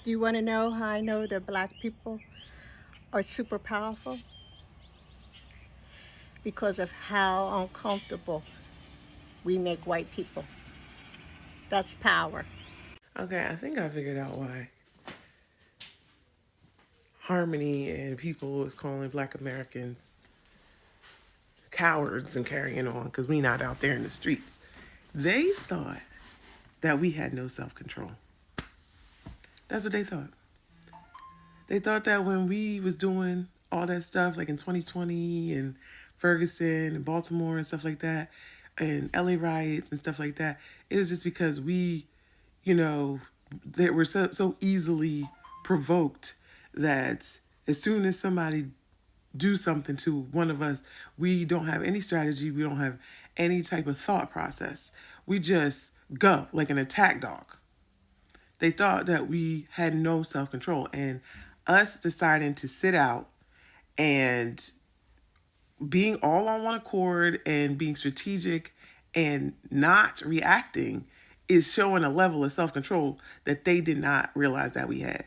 You want to know how I know that black people are super powerful? Because of how uncomfortable we make white people. That's power. Okay, I think I figured out why Harmony and people is calling Black Americans cowards and carrying on because we not out there in the streets. They thought that we had no self control. That's what they thought. They thought that when we was doing all that stuff, like in 2020 and Ferguson and Baltimore and stuff like that, and LA riots and stuff like that, it was just because we, you know, that were so easily provoked that as soon as somebody do something to one of us, we don't have any strategy, we don't have any type of thought process. We just go like an attack dog. They thought that we had no self control, and us deciding to sit out and being all on one accord and being strategic and not reacting is showing a level of self control that they did not realize that we had.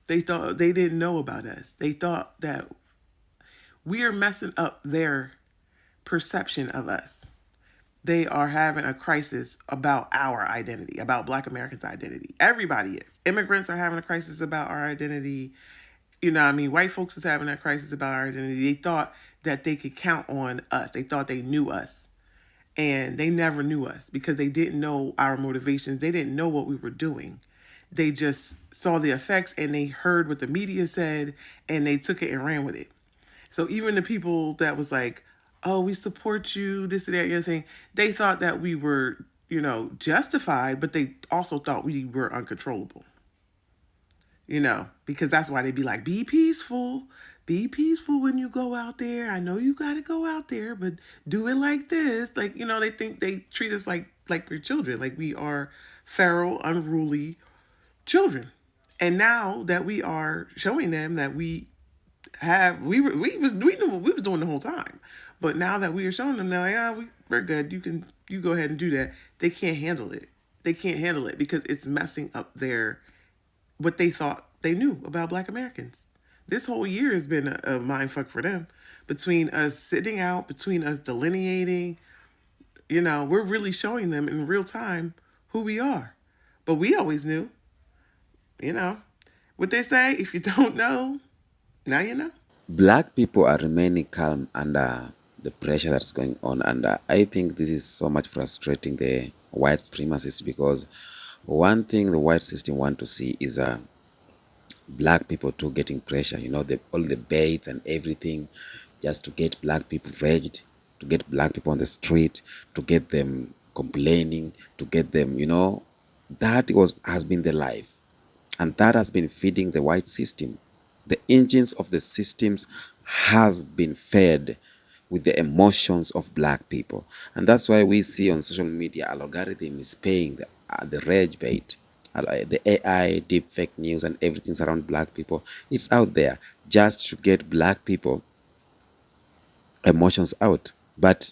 They thought they didn't know about us. They thought that we are messing up their perception of us. They are having a crisis about our identity, about Black Americans' identity. Everybody is. Immigrants are having a crisis about our identity. You know what I mean? White folks is having a crisis about our identity. They thought that they could count on us. They thought they knew us. And they never knew us because they didn't know our motivations. They didn't know what we were doing. They just saw the effects and they heard what the media said and they took it and ran with it. So even the people that was like, oh, we support you, this and that, the other thing, they thought that we were, justified, but they also thought we were uncontrollable, because that's why they'd be like, be peaceful. Be peaceful when you go out there. I know you got to go out there, but do it like this. Like, they think they treat us like we're children, like we are feral, unruly children. And now that we are showing them that we knew what we was doing the whole time, but now that we are showing them now, yeah, we're good. You go ahead and do that. They can't handle it. They can't handle it because it's messing up their what they thought they knew about Black Americans. This whole year has been a mind fuck for them. Between us sitting out, between us delineating, we're really showing them in real time who we are. But we always knew, you know. What they say, if you don't know, now you know. Black people are remaining calm under the pressure that's going on, and I think this is so much frustrating the white supremacists because one thing the white system want to see is black people too getting pressure. All the baits and everything, just to get black people raged, to get black people on the street, to get them complaining, to get them, that has been the life, and that has been feeding the white system. The engines of the systems has been fed with the emotions of black people, and that's why we see on social media a logarithm is paying the rage bait, the AI, deep fake news, and everything's around black people. It's out there just to get black people emotions out. But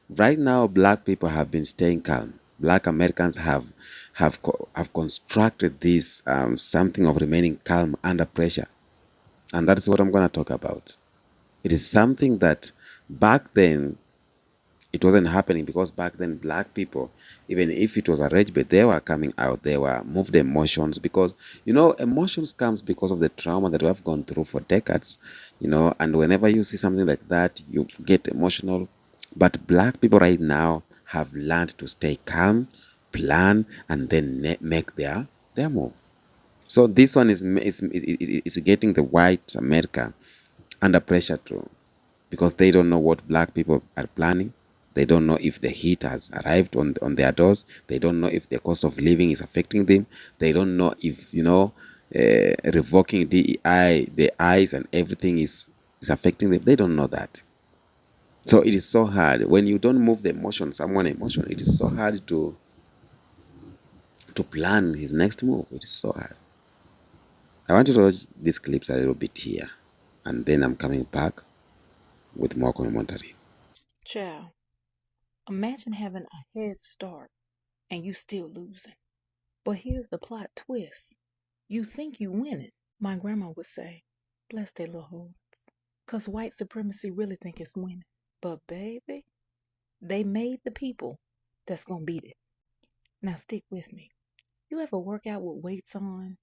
right now, black people have been staying calm. Black Americans have constructed this something of remaining calm under pressure, and that is what I'm going to talk about. It is something that back then it wasn't happening because back then black people, even if it was a rage, but they were coming out, they were moved emotions because emotions comes because of the trauma that we have gone through for decades, and whenever you see something like that, you get emotional. But black people right now have learned to stay calm, plan, and then make their move. So this one is getting the white America under pressure too, because they don't know what black people are planning. They don't know if the heat has arrived on their doors. They don't know if the cost of living is affecting them. They don't know if revoking DEI, the eyes and everything is affecting them. They don't know that. So it is so hard when you don't move the emotion, someone emotion. It is so hard to plan his next move. It is so hard. I want you to watch these clips a little bit here, and then I'm coming back with more commentary. Child, imagine having a head start and you still losing. But here's the plot twist. You think you winning. My grandma would say, bless their little hearts. 'Cause white supremacy really think it's winning. But baby, they made the people that's gonna beat it. Now stick with me. You ever work out with weights on,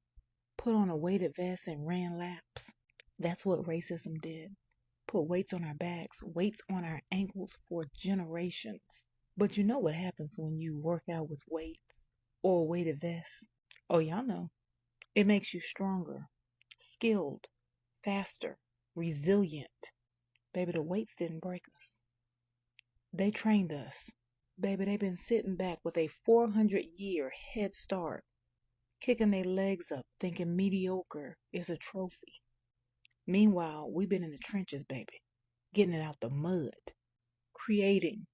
put on a weighted vest and ran laps? That's what racism did. Put weights on our backs, weights on our ankles for generations. But you know what happens when you work out with weights or a weighted vest? Oh, y'all know. It makes you stronger, skilled, faster, resilient. Baby, the weights didn't break us. They trained us. Baby, they've been sitting back with a 400-year head start, kicking their legs up, thinking mediocre is a trophy. Meanwhile, we've been in the trenches, baby, getting it out the mud, creating,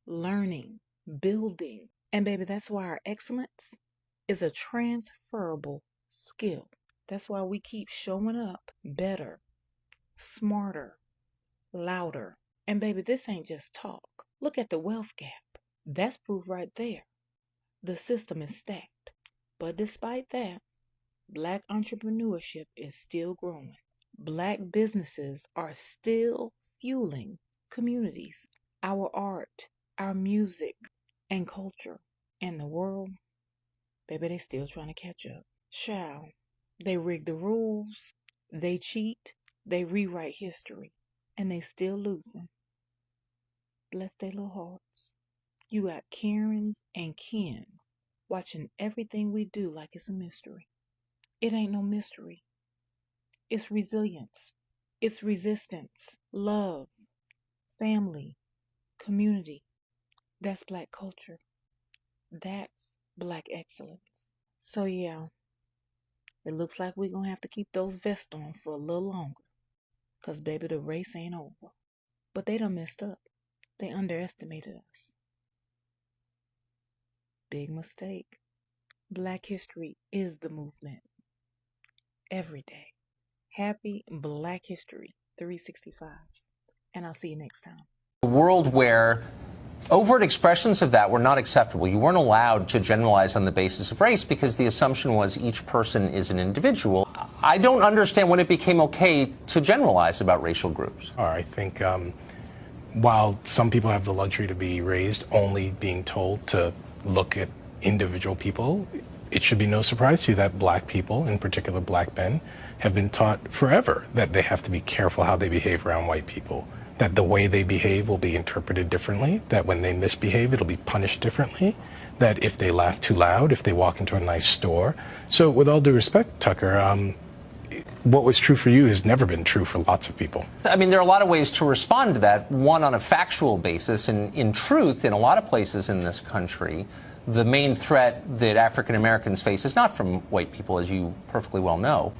learning, building. And baby, that's why our excellence is a transferable skill. That's why we keep showing up better, smarter, louder. And baby, this ain't just talk. Look at the wealth gap. That's proof right there. The system is stacked. But despite that, Black entrepreneurship is still growing. Black businesses are still fueling communities, our art, our music, and culture. And the world, baby, they still trying to catch up. Child, they rig the rules, they cheat, they rewrite history, and they still losing. Bless their little hearts. You got Karens and Kens watching everything we do like it's a mystery. It ain't no mystery. It's resilience. It's resistance, love, family, community. That's Black culture. That's Black excellence. So yeah, it looks like we're going to have to keep those vests on for a little longer. 'Cause baby, the race ain't over. But they done messed up. They underestimated us. Big mistake. Black history is the movement. Every day. Happy Black History 365. And I'll see you next time. A world where overt expressions of that were not acceptable. You weren't allowed to generalize on the basis of race because the assumption was each person is an individual. I don't understand when it became okay to generalize about racial groups. I think while some people have the luxury to be raised only being told to look at individual people, it should be no surprise to you that Black people, in particular Black men, have been taught forever that they have to be careful how they behave around white people, that the way they behave will be interpreted differently, that when they misbehave, it'll be punished differently, that if they laugh too loud, if they walk into a nice store. So with all due respect, Tucker, what was true for you has never been true for lots of people. I mean, there are a lot of ways to respond to that. One, on a factual basis, and in truth, in a lot of places in this country, the main threat that African Americans face is not from white people, as you perfectly well know.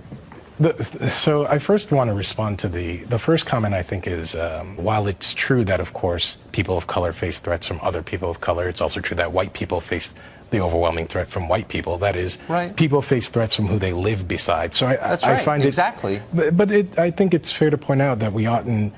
So I first want to respond to the first comment. I think is while it's true that, of course, people of color face threats from other people of color, it's also true that white people face the overwhelming threat from white people. That is, right. People face threats from who they live beside. So That's I right. find exactly. But I think it's fair to point out that we oughtn't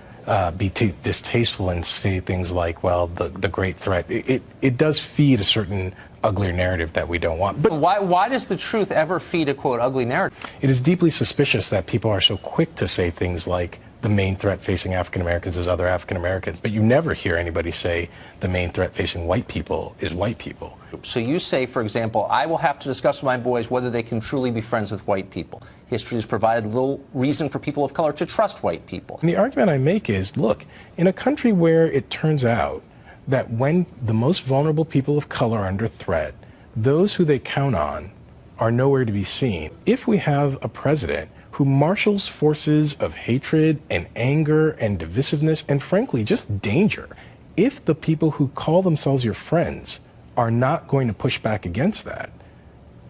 be distasteful and say things like, well, the great threat. It does feed a certain uglier narrative that we don't want. But why does the truth ever feed a, quote, ugly narrative? It is deeply suspicious that people are so quick to say things like the main threat facing African Americans is other African Americans, but you never hear anybody say the main threat facing white people is white people. So you say, for example, I will have to discuss with my boys whether they can truly be friends with white people. History has provided little reason for people of color to trust white people. And the argument I make is, look, in a country where it turns out that when the most vulnerable people of color are under threat, those who they count on are nowhere to be seen. If we have a president who marshals forces of hatred and anger and divisiveness and, frankly, just danger, if the people who call themselves your friends are not going to push back against that,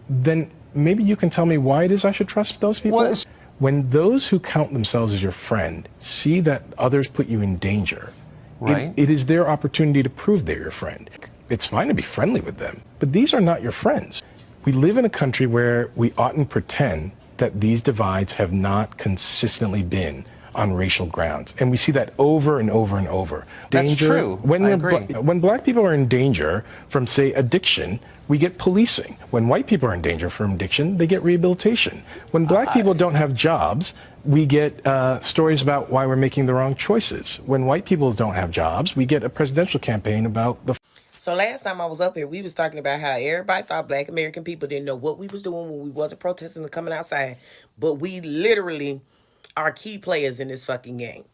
then maybe you can tell me why it is I should trust those people. Well, when those who count themselves as your friend see that others put you in danger, right. it is their opportunity to prove they're your friend. It's fine to be friendly with them, but these are not your friends. We live in a country where we oughtn't pretend that these divides have not consistently been on racial grounds. And we see that over and over and over. That's true. I agree. When black people are in danger from, say, addiction, we get policing. When white people are in danger from addiction, they get rehabilitation. When black people don't have jobs, we get stories about why we're making the wrong choices. When white people don't have jobs, we get a presidential campaign about the So last time I was up here, we was talking about how everybody thought Black American people didn't know what we was doing when we wasn't protesting and coming outside. But we literally are key players in this fucking game.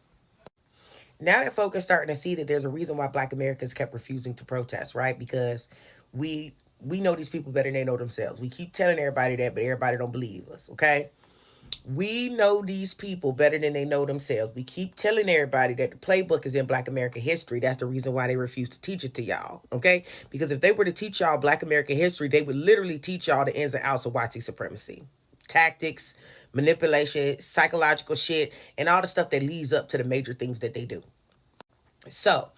Now that folk are starting to see that there's a reason why Black Americans kept refusing to protest, right? Because we know these people better than they know themselves. We keep telling everybody that, but everybody don't believe us, okay? We know these people better than they know themselves. We keep telling everybody that the playbook is in Black American history. That's the reason why they refuse to teach it to y'all, okay? Because if they were to teach y'all Black American history, they would literally teach y'all the ins and outs of white supremacy. Tactics, manipulation, psychological shit, and all the stuff that leads up to the major things that they do. So,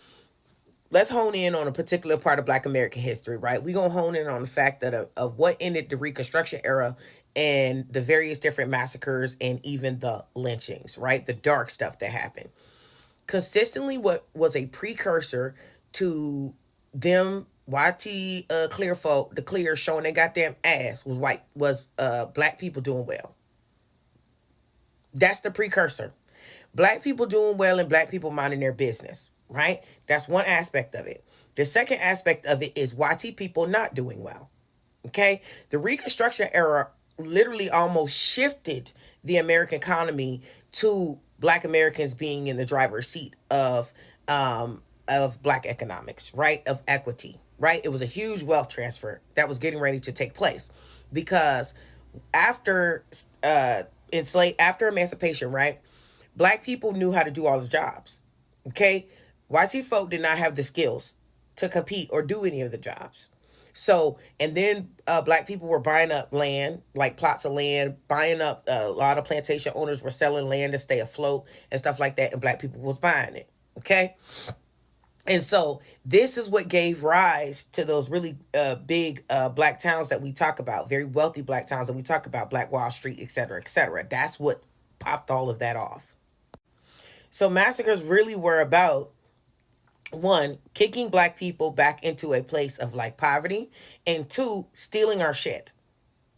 let's hone in on a particular part of Black American history, right? We're going to hone in on the fact that of what ended the Reconstruction era and the various different massacres and even the lynchings, right? The dark stuff that happened. Consistently, what was a precursor to them YT clear folk, the clear showing their goddamn ass was Black people doing well. That's the precursor. Black people doing well and Black people minding their business, right? That's one aspect of it. The second aspect of it is YT people not doing well. Okay? The Reconstruction era literally almost shifted the American economy to Black Americans being in the driver's seat of Black economics, right? Of equity, right? It was a huge wealth transfer that was getting ready to take place because after emancipation, right? Black people knew how to do all the jobs. Okay? YT folk did not have the skills to compete or do any of the jobs. So, and then Black people were buying up land, like plots of land, buying up a lot of plantation owners were selling land to stay afloat and stuff like that, and Black people was buying it. Okay? And so this is what gave rise to those really big Black towns that we talk about, very wealthy Black towns that we talk about, Black Wall Street, et cetera, et cetera. That's what popped all of that off. So massacres really were about, one, kicking Black people back into a place of like poverty, and two, stealing our shit.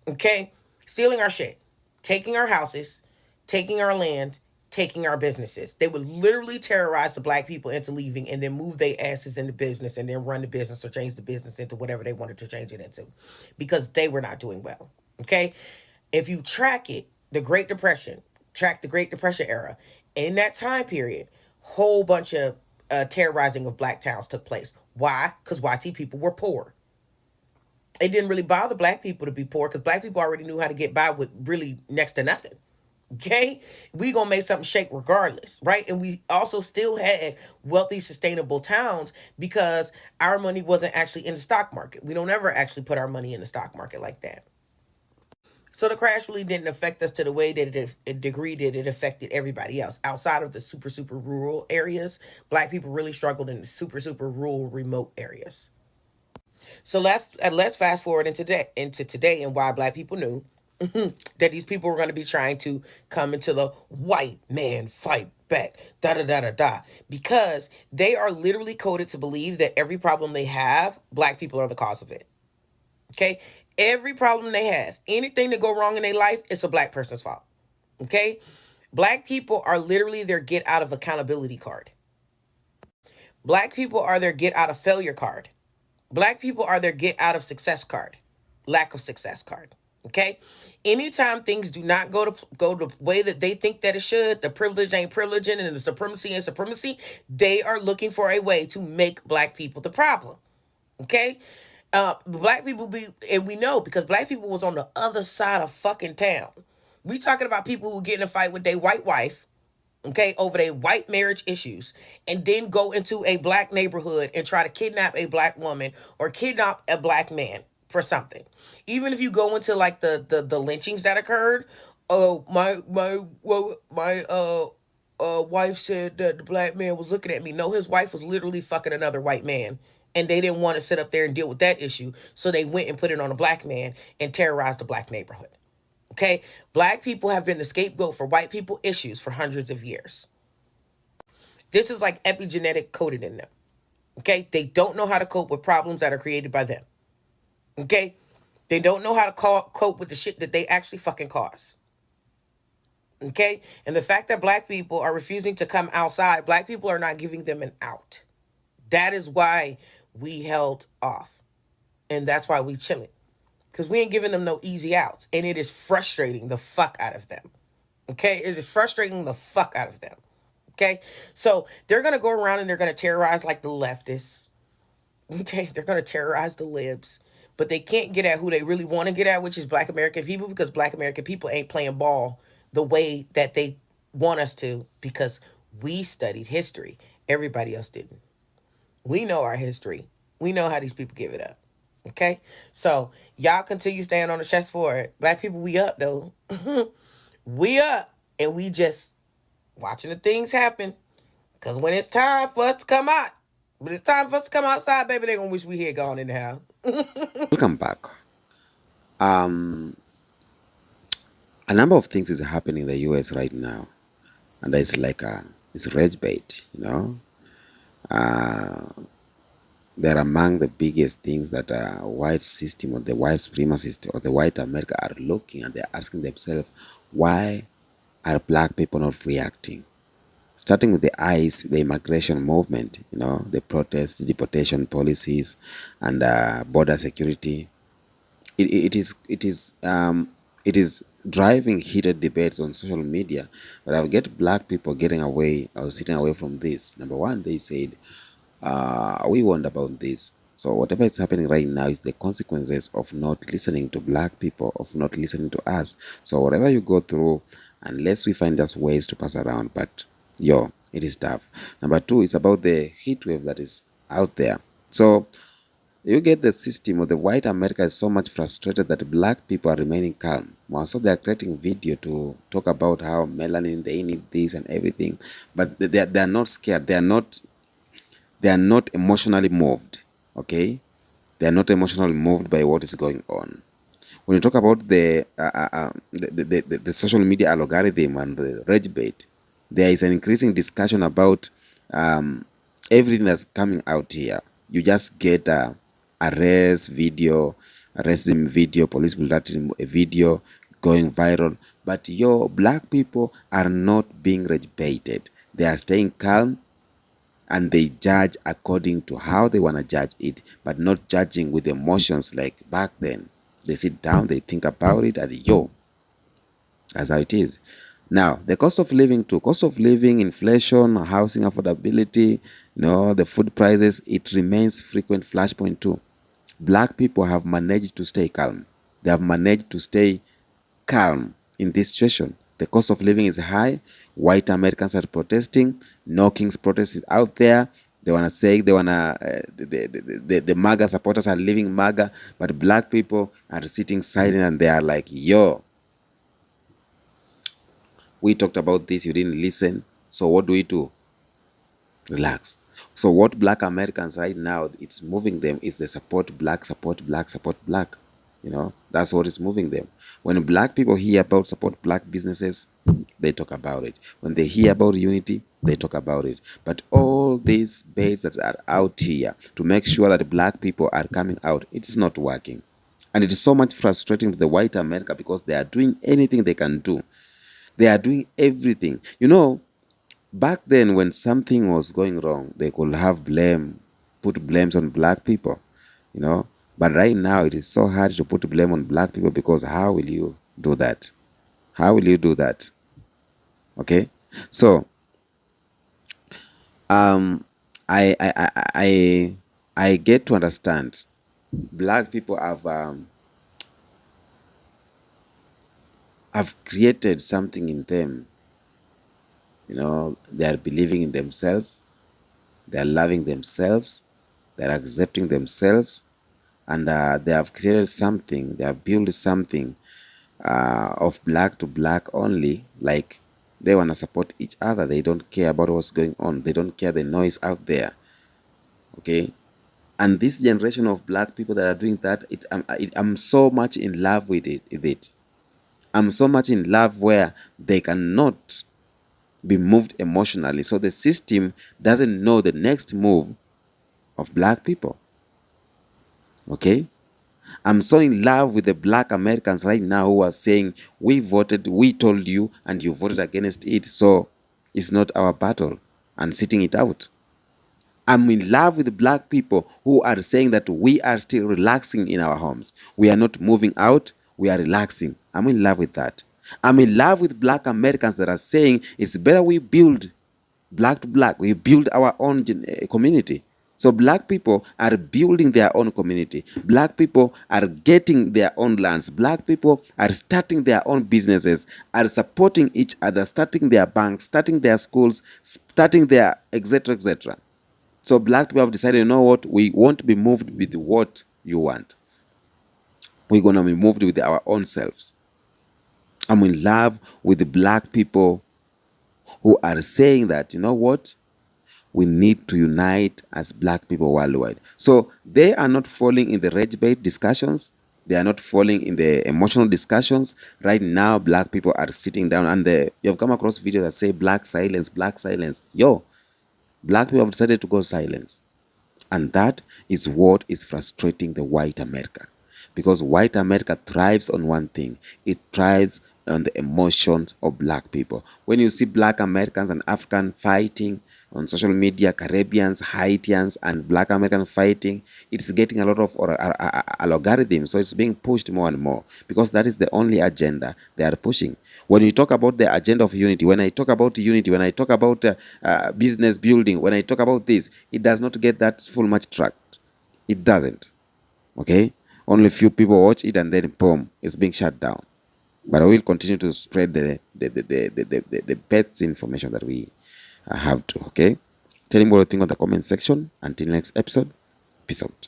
Okay? Stealing our shit. Taking our houses, taking our land, taking our businesses. They would literally terrorize the Black people into leaving and then move their asses into business and then run the business or change the business into whatever they wanted to change it into because they were not doing well. Okay? If you track it, the Great Depression era, in that time period, whole bunch of terrorizing of Black towns took place. Why? Because YT people were poor. It didn't really bother Black people to be poor because Black people already knew how to get by with really next to nothing. Okay? We gonna make something shake regardless, right? And we also still had wealthy, sustainable towns because our money wasn't actually in the stock market. We don't ever actually put our money in the stock market like that. So the crash really didn't affect us to the way that it affected everybody else. Outside of the super, super rural areas, Black people really struggled in the super, super rural, remote areas. So let's fast forward into today and why Black people knew that these people were going to be trying to come into the white man fight back, because they are literally coded to believe that every problem they have, Black people are the cause of it. Okay? Every problem they have, anything that go wrong in their life, it's a Black person's fault. Okay? Black people are literally their get out of accountability card. Black people are their get out of failure card. Black people are their get out of success card. Lack of success card. Okay? Anytime things do not go the way that they think that it should, the privilege ain't privileging and the supremacy ain't supremacy, they are looking for a way to make Black people the problem. Okay? Black people and we know because Black people was on the other side of fucking town. We talking about people who get in a fight with their white wife, okay, over their white marriage issues, and then go into a Black neighborhood and try to kidnap a Black woman or kidnap a Black man for something. Even if you go into like the lynchings that occurred, my wife said that the Black man was looking at me. No, his wife was literally fucking another white man. And they didn't want to sit up there and deal with that issue. So they went and put it on a Black man and terrorized the Black neighborhood. Okay? Black people have been the scapegoat for white people issues for hundreds of years. This is like epigenetic coded in them. Okay? They don't know how to cope with problems that are created by them. Okay? They don't know how to cope with the shit that they actually fucking cause. Okay? And the fact that black people are refusing to come outside, black people are not giving them an out. That is why we held off. And that's why we chilling. Because we ain't giving them no easy outs. And it is frustrating the fuck out of them. Okay? It is frustrating the fuck out of them. Okay? So they're going to go around and they're going to terrorize like the leftists. Okay? They're going to terrorize the libs. But they can't get at who they really want to get at, which is black American people, because black American people ain't playing ball the way that they want us to, because we studied history. Everybody else didn't. We know our history. We know how these people give it up. Okay? So y'all continue staying on the chessboard. Black people, we up though. We up. And we just watching the things happen. Because when it's time for us to come out, when it's time for us to come outside, baby, they're going to wish we had gone in the house. Welcome back. A number of things is happening in the US right now, and it's like it's rage bait, you know. They're among the biggest things that white system or the white supremacist or the white America are looking, and they're asking themselves, why are black people not reacting? Starting with the ICE, the immigration movement, you know, the protests, the deportation policies, and border security. It is driving heated debates on social media. But I will get black people getting away or sitting away from this. Number one, they said, we warned about this. So whatever is happening right now is the consequences of not listening to black people, of not listening to us. So whatever you go through, unless we find us ways to pass around, but it is tough. Number two, it's about the heat wave that is out there. So you get the system, or the white America is so much frustrated that black people are remaining calm. So they are creating video to talk about how melanin, they need this and everything, but they are not scared. They are not emotionally moved. Okay, they are not emotionally moved by what is going on. When you talk about the social media algorithm and the rage bait, there is an increasing discussion about everything that's coming out here. You just get a arresting video, police bulletin video going viral, but your black people are not being rage baited. They are staying calm, and they judge according to how they want to judge it, but not judging with emotions like back then. They sit down, they think about it, and that's how it is. Now, the cost of living too. Cost of living, inflation, housing affordability, the food prices, it remains frequent flashpoint too. Black people have managed to stay calm. They have managed to stay calm in this situation. The cost of living is high. White Americans are protesting. No King's protest is out there. They want to say, the MAGA supporters are leaving MAGA, but black people are sitting silent, and they are like, we talked about this, you didn't listen. So what do we do? Relax. So what black Americans right now, it's moving them is the support black, support black, support black. That's what is moving them. When black people hear about support black businesses, they talk about it. When they hear about unity, they talk about it. But all these baits that are out here to make sure that black people are coming out, it's not working. And it is so much frustrating to the white America, because they are doing anything they can do. They are doing everything. Back then when something was going wrong, they could have put blames on black people, But right now it is so hard to put blame on black people, because how will you do that? How will you do that? Okay? So I get to understand black people have created something in them. They are believing in themselves, they are loving themselves, they are accepting themselves, and they have created something, they have built something of black to black only. Like, they want to support each other. They don't care about what's going on. They don't care the noise out there. Okay? And this generation of black people that are doing that, I'm so much in love with it. I'm so much in love where they cannot be moved emotionally. So the system doesn't know the next move of black people. Okay? I'm so in love with the black Americans right now who are saying, we voted, we told you, and you voted against it. So it's not our battle, and sitting it out. I'm in love with black people who are saying that we are still relaxing in our homes. We are not moving out, we are relaxing. I'm in love with that. I'm in love with black Americans that are saying it's better we build black to black, we build our own community. So black people are building their own community. Black people are getting their own lands. Black people are starting their own businesses, are supporting each other, starting their banks, starting their schools, starting their etc. etc. So black people have decided, you know what, we won't be moved with what you want. We're going to be moved with our own selves. I'm in love with the black people who are saying that, you know what, we need to unite as black people worldwide. So they are not falling in the rage bait discussions. They are not falling in the emotional discussions. Right now, black people are sitting down, and you have come across videos that say black silence, black silence. Yo, black people have decided to go silence. And that is what is frustrating the white America. Because white America thrives on one thing. It thrives on the emotions of black people. When you see black Americans and African fighting on social media, Caribbeans, Haitians, and black American fighting, it's getting a lot of algorithms. So it's being pushed more and more because that is the only agenda they are pushing. When you talk about the agenda of unity, when I talk about unity, when I talk about business building, when I talk about this, it does not get that full much track. It doesn't. Okay? Only few people watch it and then boom, it's being shut down. But I will continue to spread the best information that we have to. Okay? Tell me what you think on the comment section. Until next episode, peace out.